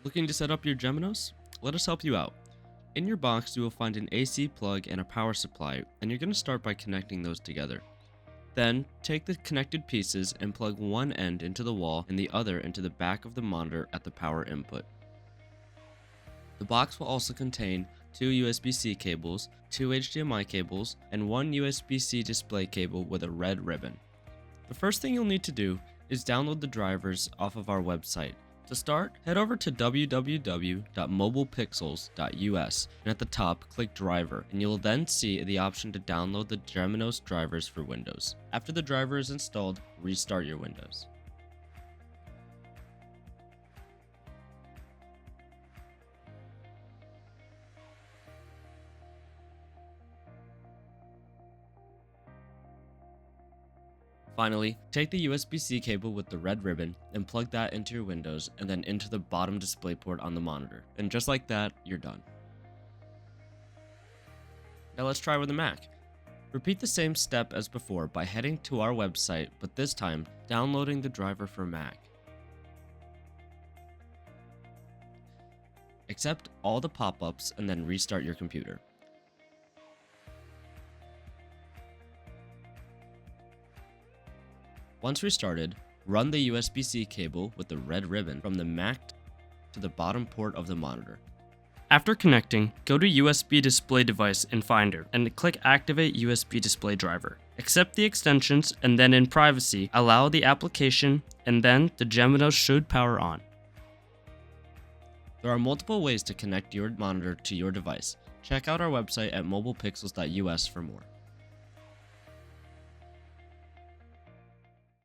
Looking to set up your Geminos? Let us help you out. In your box, you will find an AC plug and a power supply, and you're going to start by connecting those together. Then, take the connected pieces and plug one end into the wall and the other into the back of the monitor at the power input. The box will also contain two USB-C cables, two HDMI cables, and one USB-C display cable with a red ribbon. The first thing you'll need to do is download the drivers off of our website. To start, head over to www.mobilepixels.us and at the top, click Driver, and you'll then see the option to download the Geminos drivers for Windows. After the driver is installed, restart your Windows. Finally, take the USB-C cable with the red ribbon and plug that into your Windows and then into the bottom display port on the monitor. And just like that, you're done. Now let's try with a Mac. Repeat the same step as before by heading to our website, but this time downloading the driver for Mac. Accept all the pop-ups and then restart your computer. Once restarted, run the USB-C cable with the red ribbon from the Mac to the bottom port of the monitor. After connecting, go to USB Display Device in Finder and click Activate USB Display Driver. Accept the extensions and then in Privacy, allow the application and then the Geminos should power on. There are multiple ways to connect your monitor to your device. Check out our website at mobilepixels.us for more.